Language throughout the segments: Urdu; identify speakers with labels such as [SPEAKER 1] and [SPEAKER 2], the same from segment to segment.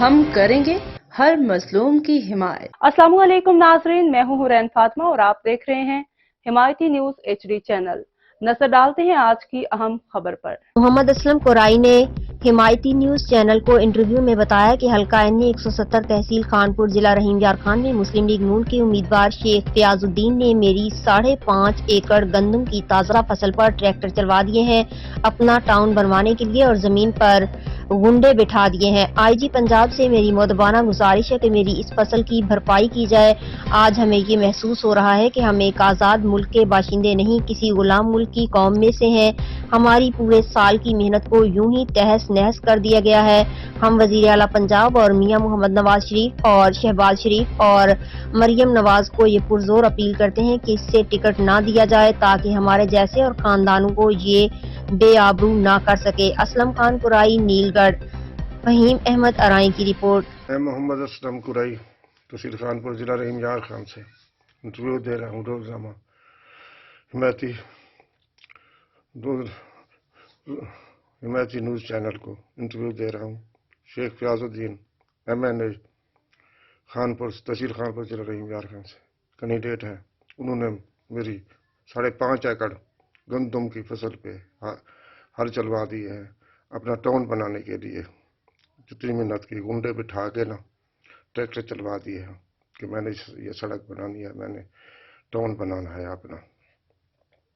[SPEAKER 1] ہم کریں گے ہر مظلوم کی حمایت۔
[SPEAKER 2] السلام علیکم ناظرین، میں ہوں حورین فاطمہ اور آپ دیکھ رہے ہیں حمایتی نیوز HD چینل۔ نظر ڈالتے ہیں آج کی اہم خبر پر۔
[SPEAKER 3] محمد اسلم قرائی نے حمایتی نیوز چینل کو انٹرویو میں بتایا کہ حلقہ این 170 تحصیل خانپور ضلع رحیم یار خان میں مسلم لیگ نون کے امیدوار شیخ فیاض الدین نے میری 5.5 ایکڑ گندم کی تازہ فصل پر ٹریکٹر چلوا دیے ہیں اپنا ٹاؤن بنوانے کے لیے اور زمین پر گنڈے بٹھا دیے ہیں۔ آئی جی پنجاب سے میری مؤدبانہ گزارش ہے کہ میری اس فصل کی بھرپائی کی جائے۔ آج ہمیں یہ محسوس ہو رہا ہے کہ ہم ایک آزاد ملک کے باشندے نہیں، کسی غلام ملک کی قوم میں سے ہیں۔ ہماری پورے سال کی محنت کو یوں ہی تہس نہس کر دیا گیا ہے۔ ہم وزیر اعلیٰ پنجاب اور میاں محمد نواز شریف اور شہباز شریف اور مریم نواز کو یہ پرزور اپیل کرتے ہیں کہ اس سے ٹکٹ نہ دیا جائے تاکہ ہمارے جیسے اور خاندانوں کو یہ بے آبرو نہ کر سکے۔ اسلم خان قرائی، نیل گڑھ۔ فہیم احمد ارائیں کی رپورٹ۔
[SPEAKER 4] میں محمد اسلم قرائی تحصیل خانپور ضلع رحیم یار خان سے انٹرویو دے رہا ہوں روزنامہ حمایتی نیوز چینل کو انٹرویو دے رہا ہوں۔ شیخ فیاض الدین MNA خانپور تحصیل خانپور ضلع رحیم یار خان سے کینڈیڈیٹ ہیں۔ انہوں نے میری 5.5 ایکڑ گندم کی فصل پہ ہل چلوا دی ہے اپنا ٹاؤن بنانے کے لیے۔ جتنی محنت کی گنڈے بٹھا کے نا ٹریکٹر چلوا دیے ہیں کہ میں نے یہ سڑک بنانی ہے، میں نے ٹاؤن بنانا ہے اپنا۔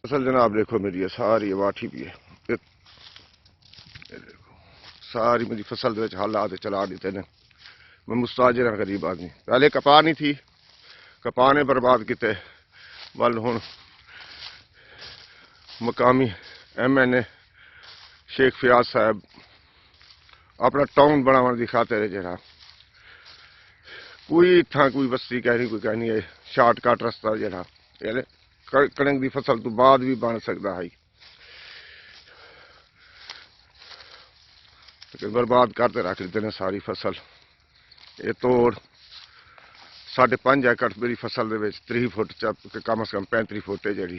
[SPEAKER 4] فصل جناب دیکھو میری یہ ساری واٹھی بھی ہے، یہ دیکھو ساری میری فصل ہل آتے چلا دیتے ہیں۔ میں مستاجر ہوں، غریب آدمی۔ پہلے کپاہ نہیں تھی، کپاہ نے برباد کیتے، ول ہوں مقامی MNA شیخ فیاض صاحب اپنا ٹاؤن بنانے کی خاطر جڑا کوئی تھا کوئی بستی کہنی کوئی کہنی ہے شارٹ کٹ رستہ جڑا کڑنگ دی فصل تو بعد بھی بن سکتا ہے، لیکن برباد کرتے رکھ لیتے ہیں ساری فصل۔ یہ توڑ 5.5 ایکڑ میری فصل دے وچ 30 فٹ کم از کم 35 فٹ ہے جڑی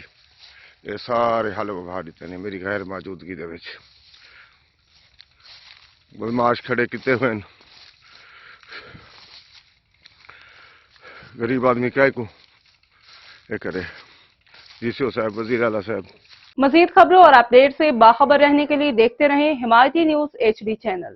[SPEAKER 4] یہ سارے حل وہا دیتے ہیں میری غیر موجودگی دے وچ۔ بدماش کھڑے کیتے ہوئے ہیں، غریب آدمی کیا کو یہ کرے۔ DCO صاحب، وزیر اعلیٰ صاحب۔
[SPEAKER 2] مزید خبروں اور اپڈیٹ سے باخبر رہنے کے لیے دیکھتے رہیں حمایتی نیوز HD چینل۔